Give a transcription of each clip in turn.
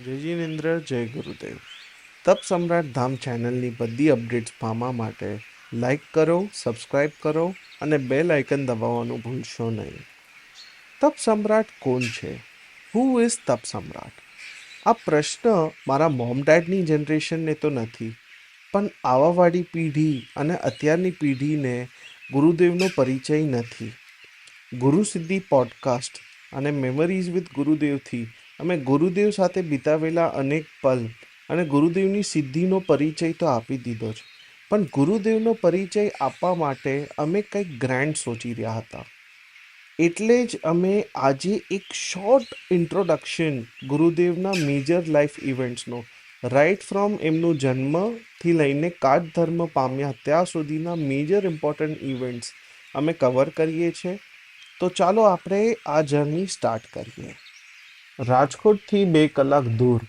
જય જિનેન્દ્ર, જય ગુરુદેવ. તપ સમ્રાટ ધામ ચેનલની બધી અપડેટ્સ પામવા માટે લાઈક કરો, સબસ્ક્રાઈબ કરો અને બેલ આઇકન દબાવવાનું ભૂલશો નહીં. તપ સમ્રાટ કોણ છે? હુ ઇઝ તપ સમ્રાટ? આ પ્રશ્ન મારા મોમ ડેડની જનરેશનને તો નથી, પણ આવાવાળી પેઢી અને અત્યારની પેઢીને ગુરુદેવનો પરિચય નથી. ગુરુ સિદ્ધિ પોડકાસ્ટ અને મેમરીઝ વિથ ગુરુદેવથી અમે ગુરુદેવ સાથે વિતાવેલા અનેક પલ અને ગુરુદેવની સિદ્ધિનો પરિચય તો આપી દીધો છે, પણ ગુરુદેવનો પરિચય આપવા માટે અમે કંઈક ગ્રેન્ડ સોચી રહ્યા હતા. એટલે જ અમે આજે એક શોર્ટ ઇન્ટ્રોડક્શન ગુરુદેવના મેજર લાઈફ ઇવેન્ટ્સનો, રાઇટ ફ્રોમ એમનું જન્મથી લઈને કાટ ધર્મ પામ્યા ત્યાં સુધીના મેજર ઇમ્પોર્ટન્ટ ઇવેન્ટ્સ અમે કવર કરીએ છીએ. તો ચાલો આપણે આ જર્ની સ્ટાર્ટ કરીએ. રાજકોટથી 2 કલાક દૂર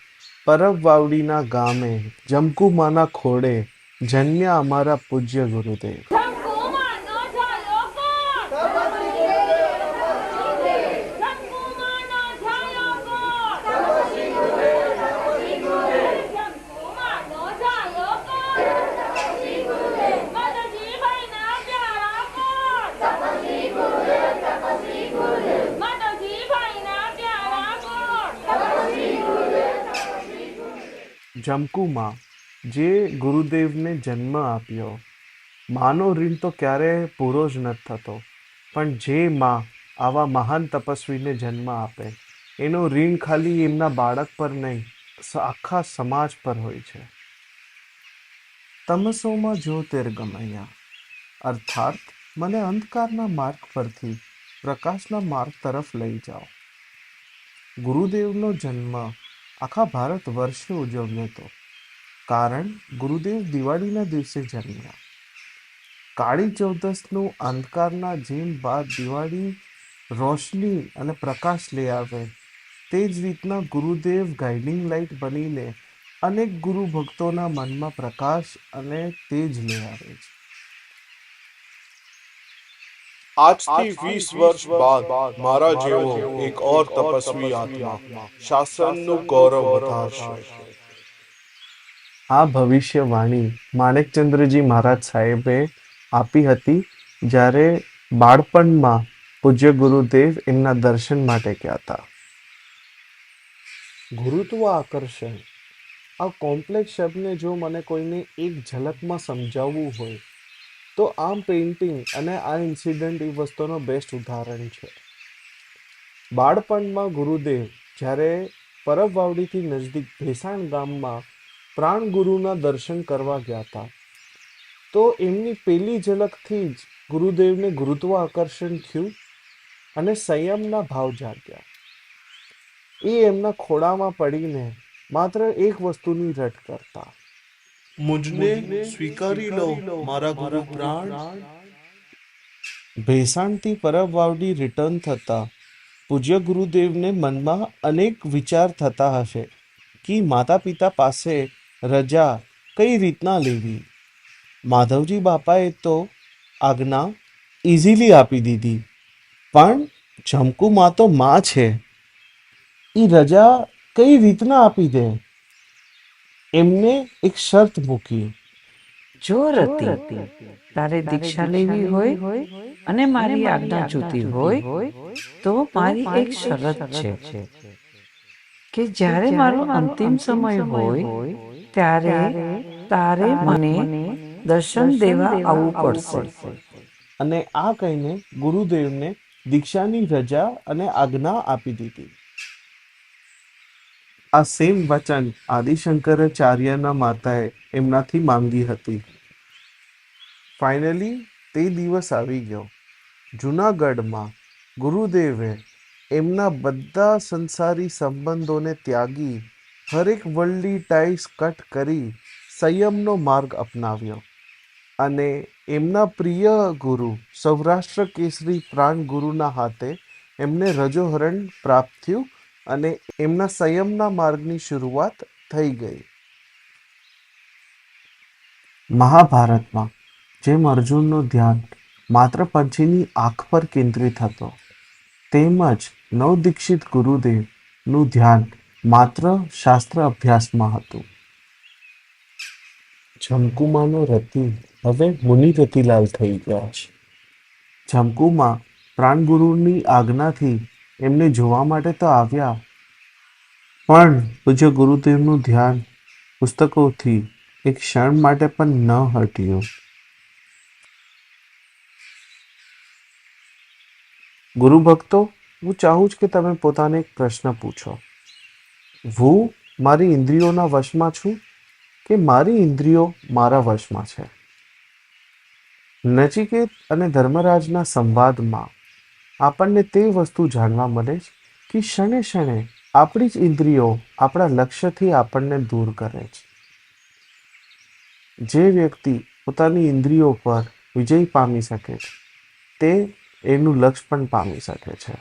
પરબ વાવડીના ગામે જમકુમાના ખોડે જન્મ્યા અમારા પૂજ્ય ગુરુદેવ. જમકુમાં જે ગુરુદેવને જન્મ આપ્યો, માનો ઋણ તો ક્યારેય પૂરો જ નથી થતો, પણ જે માં આવા મહાન તપસ્વીને જન્મ આપે એનો ઋણ ખાલી એમના બાળક પર નહીં, આખા સમાજ પર હોય છે. તમસોમાં જ્યોતિર્ગમયા, અર્થાત મને અંધકારના માર્ગ પરથી પ્રકાશના માર્ગ તરફ લઈ જાઓ. ગુરુદેવનો જન્મ આખા ભારત વર્ષે ઉજવ્યો હતો, કારણ ગુરુદેવ દિવાળીના દિવસે જન્મ્યા. કાળી ચૌદસનું અંધકારના જેમ બાદ દિવાળી રોશની અને પ્રકાશ લઈ આવે, તે જ રીતના ગુરુદેવ ગાઈડિંગ લાઇટ બનીને અનેક ગુરુ ભક્તોના મનમાં પ્રકાશ અને તેજ લઈ આવે છે. આજથી 20 વર્ષ બાદ મારા જેવો એક ઓર તપસ્વી આત્મા શાસનનું ગૌરવ વધારશે. આ ભવિષ્યવાણી માણેકચંદ્રજી મહારાજ સાહેબે આપી હતી જ્યારે બાળપણમાં પૂજ્ય ગુરુદેવ એમના દર્શન માટે ગયા હતા. ગુરુત્વ આકર્ષણ, આ કોમ્પ્લેક્સ શબ્દને જો મને કોઈને એક ઝલકમાં સમજાવવું હોય તો આ પેઇન્ટિંગ અને આ ઇન્સિડન્ટ એ વસ્તુનો બેસ્ટ ઉદાહરણ છે. બાળપણમાં ગુરુદેવ જ્યારે પરબ વાવડીથી નજદીક ભેસાણ ગામમાં પ્રાણ ગુરુના દર્શન કરવા ગયા હતા, તો એમની પહેલી ઝલકથી જ ગુરુદેવને ગુરુત્વ આકર્ષણ થયું અને સંયમના ભાવ જાગ્યા. એ એમના ખોળામાં પડીને માત્ર એક વસ્તુની રટ કરતા, મુજને સ્વીકારી લો મારા ગુરુ પ્રાણ. ભેસાણથી પરબ વાવડી રિટર્ન થતા પૂજ્ય ગુરુદેવને મનમાં અનેક વિચાર થતા હશે કે માતા પિતા પાસે રજા કઈ રીતના લેવી. માધવજી બાપાએ તો આજ્ઞા ઇઝીલી આપી દીધી, પણ જમકુમાં તો માં છે, એ રજા કઈ રીતના આપી દે. એમને એક શરત મૂકી, જો રતિ તારે દીક્ષા લેવી હોય અને મારી આજ્ઞા જોતી હોય તો મારી એક શરત છે કે જ્યારે મારો અંતિમ સમય હોય ત્યારે તારે મને દર્શન દેવા આવવું પડશે. અને આ કહીને ગુરુદેવને દીક્ષાની રજા અને આજ્ઞા આપી દીધી. આ સેમ વચન આદિશંકરાચાર્યના માતાએ એમનાથી માંગી હતી. ફાઇનલી તે દિવસ આવી ગયો. જૂનાગઢમાં ગુરુદેવે એમના બધા સંસારી સંબંધોને ત્યાગી હરેક વર્લ્ડલી ટાઈસ કટ કરી સંયમનો માર્ગ અપનાવ્યો અને એમના પ્રિય ગુરુ સૌરાષ્ટ્ર કેસરી પ્રાણ ગુરુના હાથે એમને રજોહરણ પ્રાપ્ત થયું અને એમના સંયમના માર્ગની શરૂઆત થઈ ગઈ. મહાભારતમાં જેમ અર્જુનનું ધ્યાન માત્ર પંછીની આંખ પર કેન્દ્રિત હતો, તેમજ નવદીક્ષિત ગુરુદેવનું ધ્યાન માત્ર શાસ્ત્ર અભ્યાસમાં હતું. જમકુમાનો રતિ હવે મુનિ રતિલાલ થઈ ગયા છે. જમકુમા પ્રાણગુરુની આજ્ઞાથી એમને જોવા માટે તો આવ્યા, પણ પૂજ્ય ગુરુદેવનું ધ્યાન પુસ્તકોથી એક ક્ષણ માટે પણ ન હટ્યું. ગુરુ ભક્તો, હું ચાહું છું કે તમે પોતાને એક પ્રશ્ન પૂછો. હું મારી ઇન્દ્રિયોના વશમાં છું કે મારી ઇન્દ્રિયો મારા વશમાં છે? નચિકેત અને ધર્મરાજના સંવાદમાં આપણને તે વસ્તુ જાણવા મળે છે કે ક્ષણે ક્ષણે આપણી જ ઇન્દ્રિયો આપણા લક્ષ્યથી આપણને દૂર કરે છે. જે વ્યક્તિ પોતાની ઇન્દ્રિયો પર વિજય પામી શકે છે તે એનું લક્ષ્ય પણ પામી શકે છે.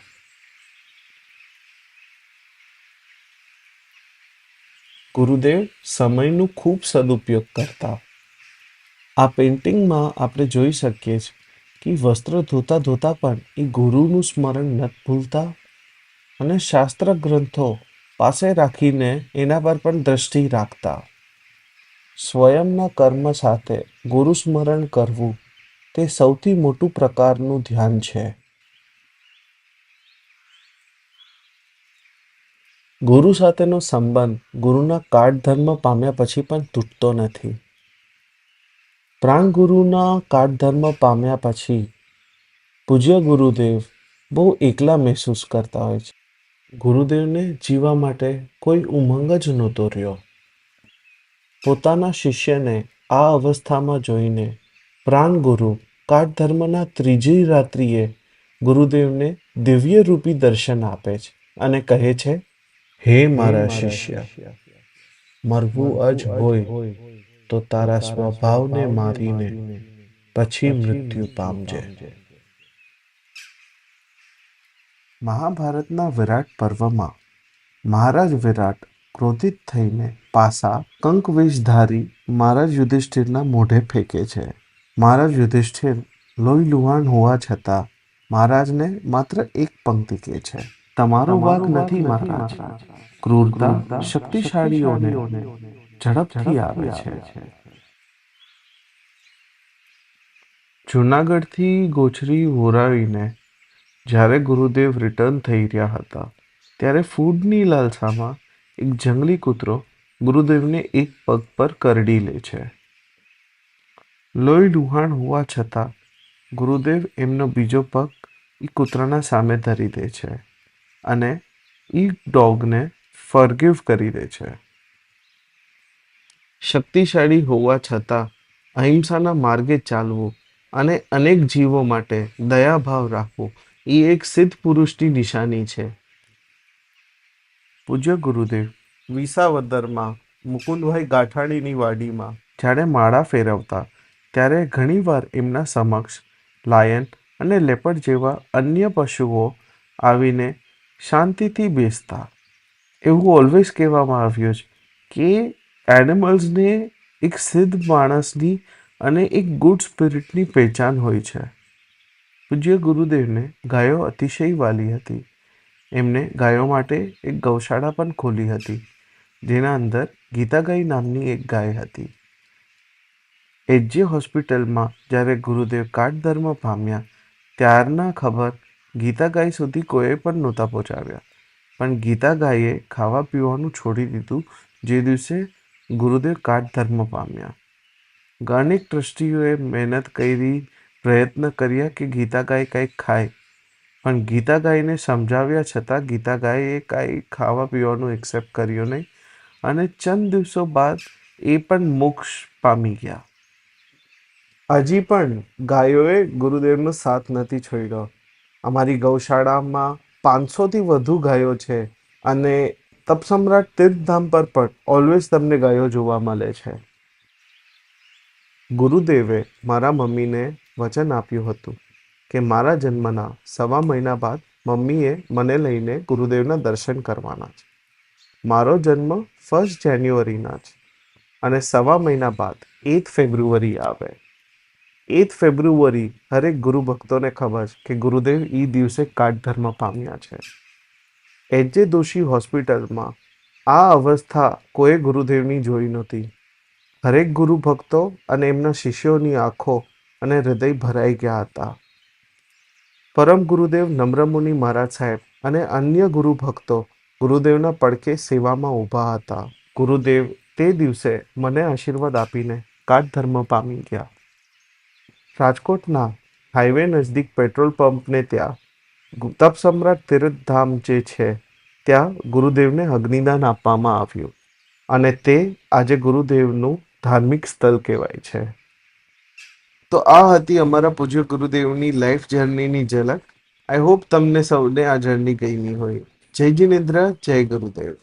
ગુરુદેવ સમયનું ખૂબ સદુપયોગ કરતા. આ પેઇન્ટિંગમાં આપણે જોઈ શકીએ છીએ કે વસ્ત્ર ધોતા ધોતા પણ એ ગુરુનું સ્મરણ નથી ભૂલતા અને શાસ્ત્ર ગ્રંથો પાસે રાખીને એના પર પણ દ્રષ્ટિ રાખતા. સ્વયંના કર્મ સાથે ગુરુ સ્મરણ કરવું તે સૌથી મોટું પ્રકારનું ધ્યાન છે. ગુરુ સાથેનો સંબંધ ગુરુના કાળ ધર્મ પામ્યા પછી પણ તૂટતો નથી. પ્રાણ ગુરુના કાળ ધર્મ પામ્યા પછી પૂજ્ય ગુરુદેવ બહુ એકલા મહેસૂસ કરતા હોય છે. ગુરુદેવને જીવવા માટે કોઈ ઉમંગ જ નહોતો રહ્યો. પોતાના શિષ્યને આ અવસ્થામાં જોઈને પ્રાણ ગુરુ કાળ ધર્મના ત્રીજી રાત્રિએ ગુરુદેવને દિવ્ય રૂપી દર્શન આપે છે અને કહે છે, હે મારા શિષ્ય, મરવું જ હોય તો તારા સ્વભાવને મારીને પછી મૃત્યુ પામજે. મહાભારતના વિરાટ પર્વમાં મહારાજ વિરાટ ક્રોધિત થઈને પાસા કંકવેશધારી મહારાજ યુધિષ્ઠિરના મોઢે ફેંકે છે. મહારાજ યુધિષ્ઠિર લોહી લુહાણ હોવા છતાં મહારાજને માત્ર એક પંક્તિ કહે છે, તમારો વાંક નથી મહારાજ. ક્રૂરતા શક્તિશાળીઓને ઝડપથી આવે છે. જૂનાગઢથી ગોચરી હોરાવીને જ્યારે ગુરુદેવ રિટર્ન થઈ રહ્યા હતા ત્યારે ફૂડની લાલસામાં એક જંગલી કૂતરો ગુરુદેવને એક પગ પર કરડી લે છે. લોહી લુહાણ હોવા છતાં ગુરુદેવ એમનો બીજો પગ એ કૂતરાના સામે ધરી દે છે અને એ ડોગને ફોરગિવ કરી દે છે. શક્તિશાળી હોવા છતાં અહિંસાના માર્ગે ચાલવું અને અનેક જીવો માટે દયાભાવ રાખવો એ એક સિદ્ધ પુરુષની નિશાની છે. પૂજ્ય ગુરુદેવ વિસાવદરમાં મુકુંદભાઈ ગાંઠાણીની વાડીમાં જ્યારે માળા ફેરવતા ત્યારે ઘણીવાર એમના સમક્ષ લાયન અને લેપર્ડ જેવા અન્ય પશુઓ આવીને શાંતિથી બેસતા. એવું ઓલવેઝ કહેવામાં આવ્યું છે કે એનિમલ્સને એક સિદ્ધ માણસની અને એક ગુડ સ્પિરિટની પહેચાન હોય છે. પૂજ્ય ગુરુદેવને ગાયો અતિશય વાલી હતી. એમને ગાયો માટે એક ગૌશાળા પણ ખોલી હતી જેના અંદર ગીતાગાઈ નામની એક ગાય હતી. એચજે હોસ્પિટલમાં જ્યારે ગુરુદેવ કાટધર્મ પામ્યા ત્યારના ખબર ગીતાગાઈ સુધી કોઈ પણ નહોતા પહોંચાડ્યા, પણ ગીતાગાઈએ ખાવા પીવાનું છોડી દીધું જે દિવસે ગુરુદેવ કાટધર્મ પામ્યા. અનેક ટ્રસ્ટીઓએ મહેનત કરી, પ્રયત્ન કર્યા કે ગીતાગાય કંઈક ખાય, પણ ગીતાગાયને સમજાવ્યા છતાં ગીતાગાયે કાંઈ ખાવા પીવાનું એક્સેપ્ટ કર્યું નહીં અને ચંદ દિવસો બાદ એ પણ મોક્ષ પામી ગયા. હજી પણ ગાયોએ ગુરુદેવનો સાથ નથી છોડ્યો. અમારી ગૌશાળામાં 500થી વધુ ગાયો છે અને તપસમ્રાટ તીર્થધામ પર પણ ઓલવેઝ તમને ગાયો જોવા મળે છે. ગુરુદેવે મારા મમ્મીને વચન આપ્યું હતું કે મારા જન્મના 1.25 મહિના બાદ મમ્મીએ મને લઈને ગુરુદેવના દર્શન કરવાના છે. મારો જન્મ 1 જાન્યુઆરીના છે અને 1.25 મહિના બાદ 8 ફેબ્રુઆરી આવે. 8 ફેબ્રુઆરી હરેક ગુરુ ભક્તોને ખબર છે કે ગુરુદેવ એ દિવસે કાટધર્મ પામ્યા છે. એચજે દોશી હોસ્પિટલમાં આ અવસ્થા કોઈ ગુરુદેવની જોઈ નહોતી. હરેક ગુરુ ભક્તો અને એમના શિષ્યોની આંખો અને હૃદય ભરાઈ ગયા હતા. પરમ ગુરુદેવ નમ્રમુનિ મહારાજ સાહેબ અને અન્ય ગુરુ ભક્તો ગુરુદેવના પડખે સેવામાં ઊભા હતા. ગુરુદેવ તે દિવસે મને આશીર્વાદ આપીને કાટ ધર્મ પામી ગયા. રાજકોટના હાઈવે નજીક પેટ્રોલ પંપને ત્યાં તપ સમ્રાટ તીર્થધામ જે છે ત્યાં ગુરુદેવને અગ્નિદાન આપવામાં આવ્યું અને તે આજે ગુરુદેવનું ધાર્મિક સ્થળ કહેવાય છે. તો આ હતી અમારા પૂજ્ય ગુરુદેવની લાઈફ જર્નીની ઝલક. આઈ હોપ તમને સૌને આ જર્ની ગમી હોય. જય જિનેન્દ્ર, જય ગુરુદેવ.